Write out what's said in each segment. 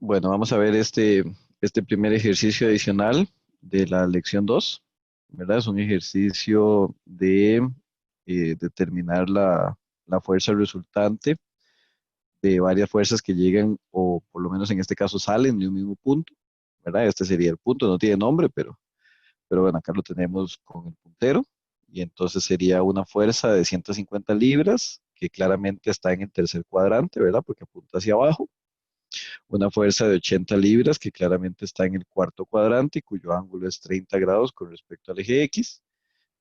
Bueno, vamos a ver este primer ejercicio adicional de la lección 2, ¿verdad? Es un ejercicio de determinar la fuerza resultante de varias fuerzas que llegan, o por lo menos en este caso salen de un mismo punto, ¿verdad? Este sería el punto, no tiene nombre, pero bueno, acá lo tenemos con el puntero, y entonces sería una fuerza de 150 libras, que claramente está en el tercer cuadrante, ¿verdad? Porque apunta hacia abajo. Una fuerza de 80 libras que claramente está en el cuarto cuadrante y cuyo ángulo es 30 grados con respecto al eje X.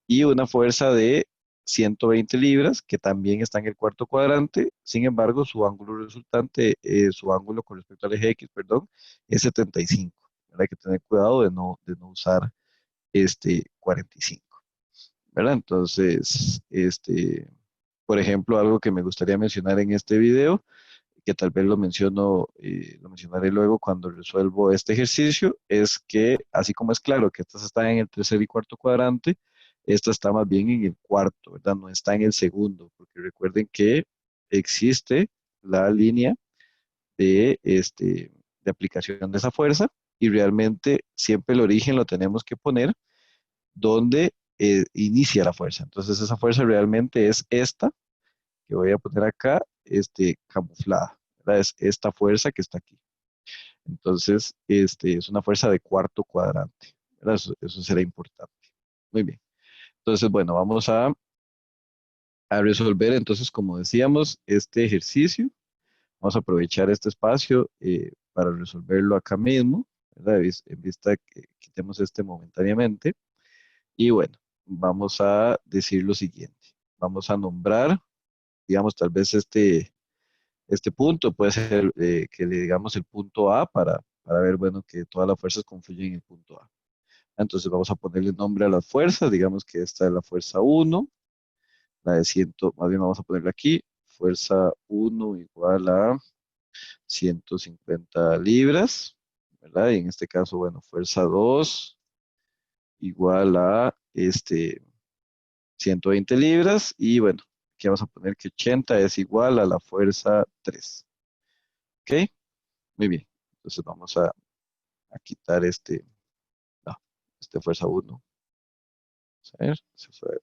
Y una fuerza de 120 libras que también está en el cuarto cuadrante. Sin embargo, su ángulo resultante, su ángulo con respecto al eje X, perdón, es 75. ¿Verdad? Hay que tener cuidado de no usar 45. ¿Verdad? Entonces, por ejemplo, algo que me gustaría mencionar en este video, que tal vez lo mencionaré luego cuando resuelvo este ejercicio, es que así como es claro que estas están en el tercer y cuarto cuadrante, esta está más bien en el cuarto, ¿verdad? No está en el segundo, porque recuerden que existe la línea de aplicación de esa fuerza, y realmente siempre el origen lo tenemos que poner donde inicia la fuerza. Entonces esa fuerza realmente es esta que voy a poner acá, camuflada, ¿verdad? Es esta fuerza que está aquí. Entonces, es una fuerza de cuarto cuadrante, ¿verdad? Eso será importante. Muy bien. Entonces, bueno, vamos a resolver entonces, como decíamos, este ejercicio. Vamos a aprovechar este espacio para resolverlo acá mismo, ¿verdad? En vista de que quitemos este momentáneamente. Y bueno, vamos a decir lo siguiente. Vamos a nombrar, digamos, tal vez este punto puede ser que le digamos el punto A para ver, bueno, que todas las fuerzas confluyen en el punto A. Entonces vamos a ponerle nombre a las fuerzas, digamos que esta es la fuerza uno, la de 100, más bien vamos a ponerle aquí, fuerza uno igual a 150 libras, ¿verdad? Y en este caso, bueno, fuerza 2 igual a 120 libras, y bueno, aquí vamos a poner que 80 es igual a la fuerza 3. ¿Ok? Muy bien. Entonces vamos a quitar no, fuerza uno. A ver, se fue,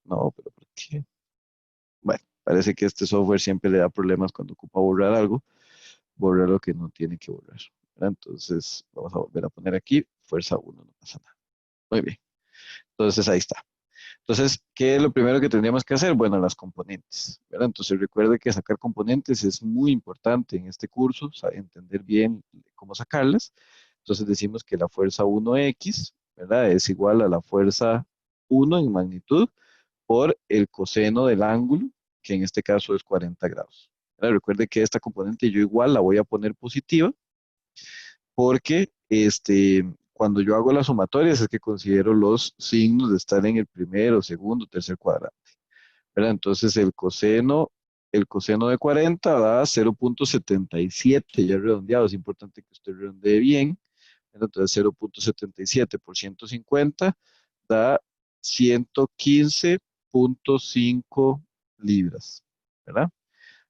no, pero ¿por qué? Bueno, parece que este software siempre le da problemas cuando ocupa borrar algo, borrar lo que no tiene que borrar, ¿verdad? Entonces vamos a volver a poner aquí fuerza uno, no pasa nada. Muy bien, entonces ahí está. Entonces, ¿qué es lo primero que tendríamos que hacer? Bueno, las componentes, ¿verdad? Entonces recuerde que sacar componentes es muy importante en este curso, o sea, entender bien cómo sacarlas. Entonces decimos que la fuerza 1x, ¿verdad? Es igual a la fuerza uno en magnitud por el coseno del ángulo, que en este caso es 40 grados. ¿Verdad? Recuerde que esta componente yo igual la voy a poner positiva porque cuando yo hago las sumatorias es que considero los signos de estar en el primero, segundo, tercer cuadrante. ¿Verdad? Entonces el coseno de 40 da 0,77, ya redondeado, es importante que usted redondee bien. ¿Verdad? Entonces 0,77 por 150 da 115,5 libras, ¿verdad?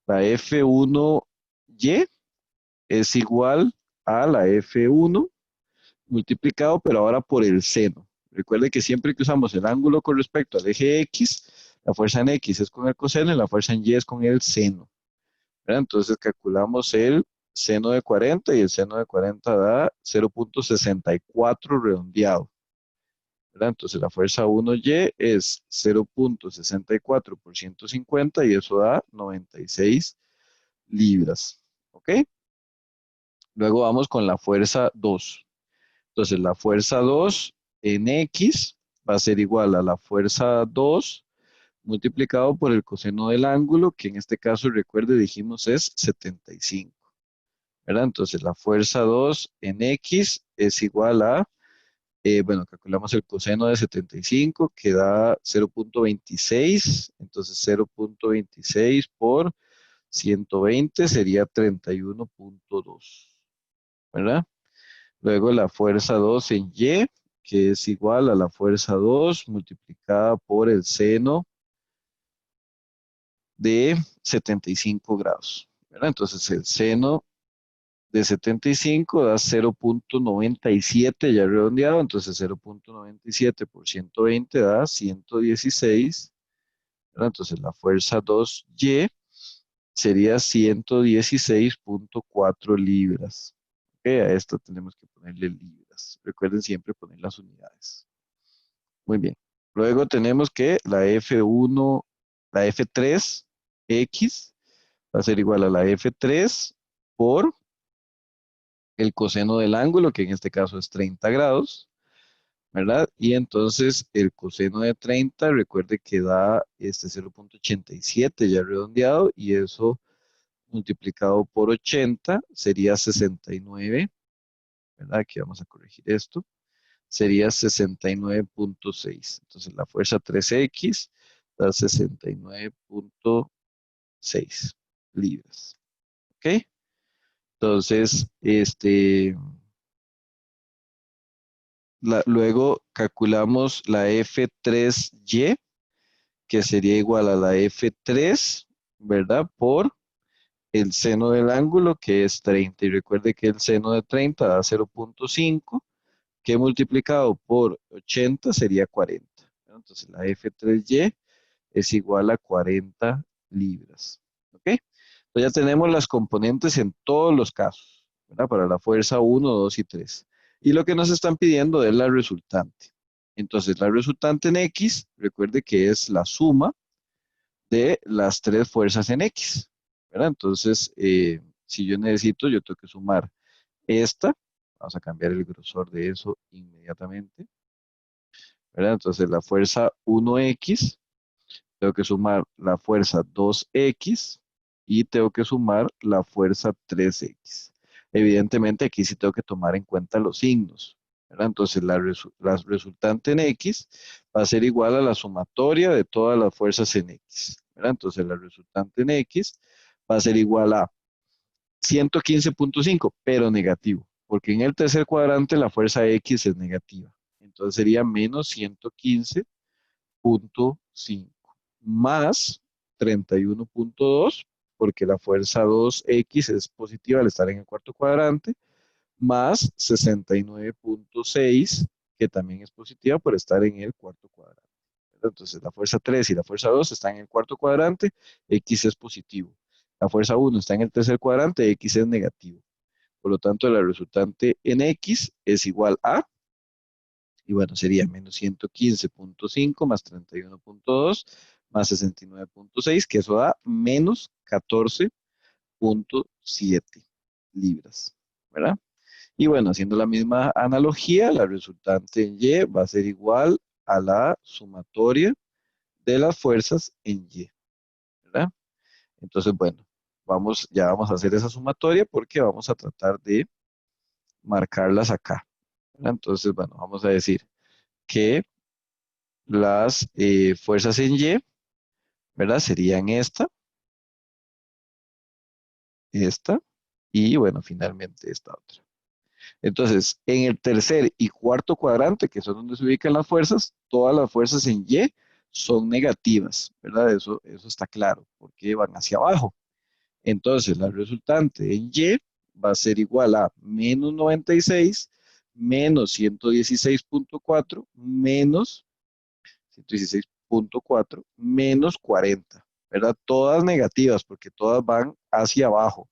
La F1Y es igual a la F1 multiplicado, pero ahora por el seno. Recuerde que siempre que usamos el ángulo con respecto al eje X, la fuerza en X es con el coseno y la fuerza en Y es con el seno, ¿verdad? Entonces calculamos el seno de 40 y el seno de 40 da 0,64 redondeado, ¿verdad? Entonces la fuerza 1Y es 0,64 por 150 y eso da 96 libras, ¿ok? Luego vamos con la fuerza 2. Entonces la fuerza 2 en X va a ser igual a la fuerza 2 multiplicado por el coseno del ángulo, que en este caso, recuerde, dijimos es 75, ¿verdad? Entonces la fuerza 2 en X es igual a, bueno, calculamos el coseno de 75, que da 0,26, entonces 0,26 por 120 sería 31,2, ¿verdad? Luego la fuerza 2 en Y, que es igual a la fuerza 2 multiplicada por el seno de 75 grados, ¿verdad? Entonces el seno de 75 da 0.97 ya redondeado, entonces 0.97 por 120 da 116, ¿verdad? Entonces la fuerza 2Y sería 116.4 libras. Ok, a esto tenemos que ponerle libras. Recuerden siempre poner las unidades. Muy bien. Luego tenemos que la F1, la F3X va a ser igual a la F3 por el coseno del ángulo, que en este caso es 30 grados, ¿verdad? Y entonces el coseno de 30, recuerde que da este 0.87 ya redondeado, y eso multiplicado por 80 sería 69, ¿verdad? Aquí vamos a corregir esto. Sería 69.6. Entonces la fuerza 3X da 69.6 libras. ¿Ok? Entonces, luego calculamos la F3Y, que sería igual a la F3, ¿verdad? Por el seno del ángulo, que es 30. Y recuerde que el seno de 30 da 0.5, que multiplicado por 80 sería 40. Entonces la F3Y es igual a 40 libras. ¿Ok? Entonces ya tenemos las componentes en todos los casos, ¿verdad? Para la fuerza 1, 2 y 3. Y lo que nos están pidiendo es la resultante. Entonces la resultante en X, recuerde que es la suma de las tres fuerzas en X, ¿verdad? Entonces, si yo necesito, yo tengo que sumar esta. Vamos a cambiar el grosor de eso inmediatamente, ¿verdad? Entonces la fuerza 1X, tengo que sumar la fuerza 2X y tengo que sumar la fuerza 3X. Evidentemente aquí sí tengo que tomar en cuenta los signos, ¿verdad? Entonces la resultante en X va a ser igual a la sumatoria de todas las fuerzas en X, ¿verdad? Entonces la resultante en X va a ser igual a 115.5, pero negativo, porque en el tercer cuadrante la fuerza X es negativa. Entonces sería menos 115.5 más 31.2, porque la fuerza 2X es positiva al estar en el cuarto cuadrante, más 69.6, que también es positiva por estar en el cuarto cuadrante. Entonces la fuerza 3 y la fuerza 2 están en el cuarto cuadrante, X es positivo. La fuerza 1 está en el tercer cuadrante, X es negativo. Por lo tanto, la resultante en X es igual a, y bueno, sería menos 115.5 más 31.2 más 69.6, que eso da menos 14.7 libras, ¿verdad? Y bueno, haciendo la misma analogía, la resultante en Y va a ser igual a la sumatoria de las fuerzas en Y, ¿verdad? Entonces, bueno, ya vamos a hacer esa sumatoria porque vamos a tratar de marcarlas acá, ¿verdad? Entonces, bueno, vamos a decir que las fuerzas en Y, ¿verdad? Serían esta, y bueno, finalmente esta otra. Entonces, en el tercer y cuarto cuadrante, que son donde se ubican las fuerzas, todas las fuerzas en Y son negativas, ¿verdad? Eso está claro, porque van hacia abajo. Entonces, la resultante en Y va a ser igual a menos 96, menos 116.4, menos 116.4, menos 40, ¿verdad? Todas negativas, porque todas van hacia abajo.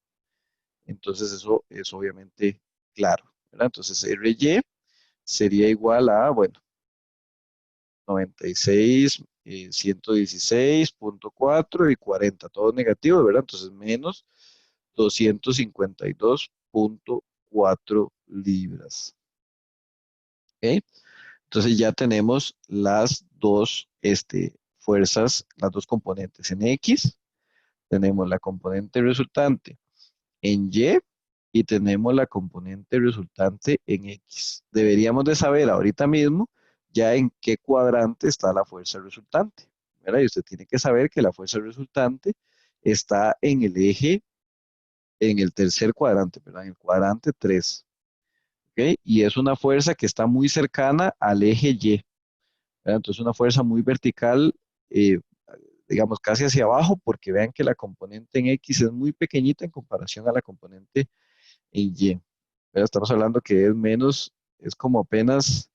Entonces, eso es obviamente claro, ¿verdad? Entonces, RY sería igual a, bueno, 96, 116.4 y 40, todos negativos, ¿verdad? Entonces, menos 252.4 libras. ¿Ok? Entonces ya tenemos las dos fuerzas, las dos componentes en X, tenemos la componente resultante en Y tenemos la componente resultante en X. Deberíamos de saber ahorita mismo ya en qué cuadrante está la fuerza resultante, ¿verdad? Y usted tiene que saber que la fuerza resultante está en el eje, en el tercer cuadrante, ¿verdad? En el cuadrante 3. ¿Ok? Y es una fuerza que está muy cercana al eje Y, ¿verdad? Entonces una fuerza muy vertical, eh, digamos casi hacia abajo, porque vean que la componente en X es muy pequeñita en comparación a la componente en Y. Pero estamos hablando que es menos, es como apenas,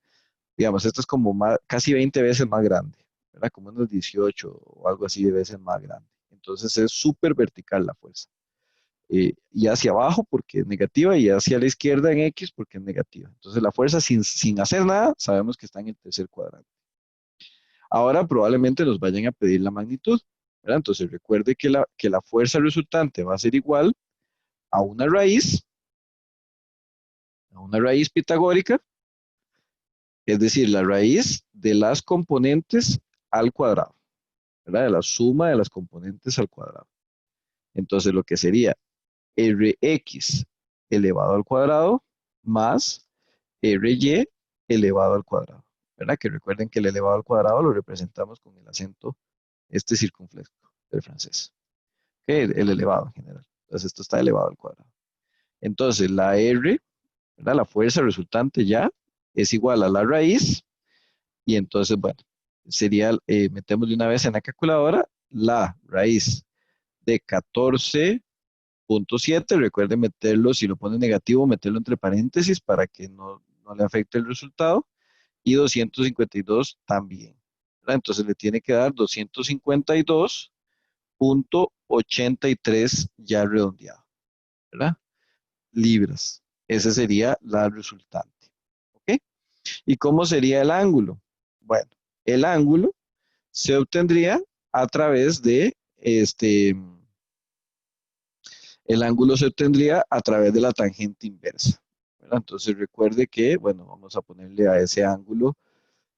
digamos, esto es como casi 20 veces más grande, ¿verdad? Como unos 18 o algo así de veces más grande. Entonces es súper vertical la fuerza. Y hacia abajo porque es negativa y hacia la izquierda en X porque es negativa. Entonces la fuerza sin hacer nada, sabemos que está en el tercer cuadrante. Ahora probablemente nos vayan a pedir la magnitud, ¿verdad? Entonces recuerde que la fuerza resultante va a ser igual a a una raíz pitagórica, es decir, la raíz de las componentes al cuadrado, ¿verdad? De la suma de las componentes al cuadrado. Entonces lo que sería Rx elevado al cuadrado más Ry elevado al cuadrado, ¿verdad? Que recuerden que el elevado al cuadrado lo representamos con el acento este circunflejo del francés, que el elevado en general. Entonces esto está elevado al cuadrado. Entonces la R, ¿verdad? La fuerza resultante ya es igual a la raíz y entonces, bueno, sería, metemos de una vez en la calculadora la raíz de 14.7. Recuerden meterlo, si lo pone negativo, meterlo entre paréntesis para que no le afecte el resultado. Y 252 también, ¿verdad? Entonces le tiene que dar 252.83 ya redondeado, ¿verdad? Libras. Ese sería la resultante. ¿Ok? ¿Y cómo sería el ángulo? Bueno, el ángulo se obtendría a través de el ángulo se obtendría a través de la tangente inversa, ¿verdad? Entonces recuerde que, bueno, vamos a ponerle a ese ángulo,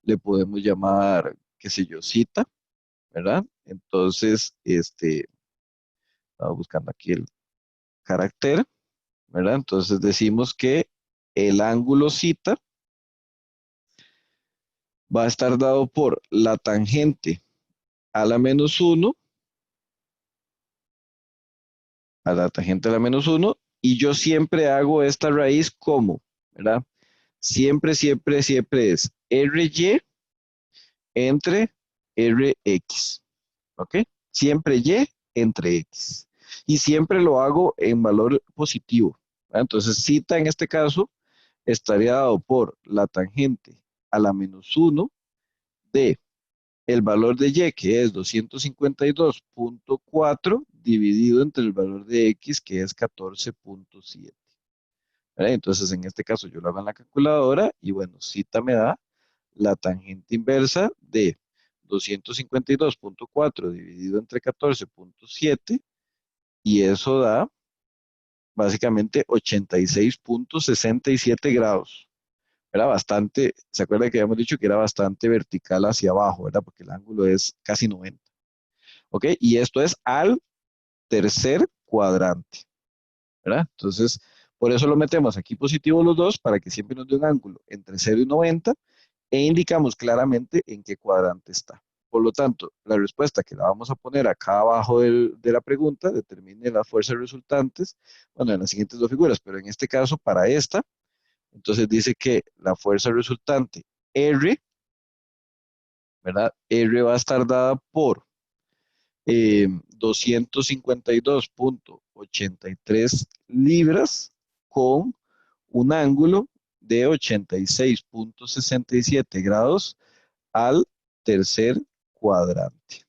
le podemos llamar, qué sé yo, cita, ¿verdad? Entonces, estaba buscando aquí el carácter, ¿verdad? Entonces decimos que el ángulo cita va a estar dado por la tangente a la menos uno, a la tangente a la menos uno, y yo siempre hago esta raíz como, ¿verdad? Siempre es RY entre Rx, ¿ok? Siempre Y entre X. Y siempre lo hago en valor positivo, ¿verdad? Entonces, cita en este caso estaría dado por la tangente a la menos uno de el valor de Y, que es 252.4, dividido entre el valor de X, que es 14.7. Entonces, en este caso, yo lo hago en la calculadora y bueno, cita me da la tangente inversa de 252.4 dividido entre 14.7 y eso da básicamente 86.67 grados. Era bastante, ¿se acuerda que habíamos dicho que era bastante vertical hacia abajo, ¿verdad? Porque el ángulo es casi 90. ¿Ok? Y esto es al tercer cuadrante, ¿verdad? Entonces, por eso lo metemos aquí positivo los dos para que siempre nos dé un ángulo entre 0 y 90 e indicamos claramente en qué cuadrante está. Por lo tanto, la respuesta que la vamos a poner acá abajo de la pregunta determine las fuerzas resultantes, bueno, en las siguientes dos figuras, pero en este caso, para esta, entonces dice que la fuerza resultante R, ¿verdad? R va a estar dada por 252.83 libras con un ángulo de 86.67 grados al tercer cuadrante,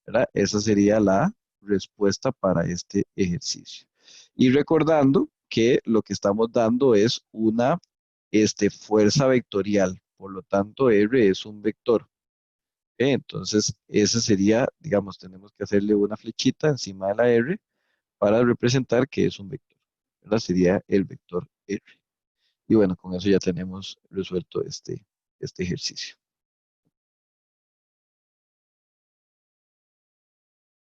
¿verdad? Esa sería la respuesta para este ejercicio. Y recordando que lo que estamos dando es una fuerza vectorial, por lo tanto R es un vector. Entonces, ese sería, digamos, tenemos que hacerle una flechita encima de la R para representar que es un vector, ¿verdad? Sería el vector R. Y bueno, con eso ya tenemos resuelto este ejercicio.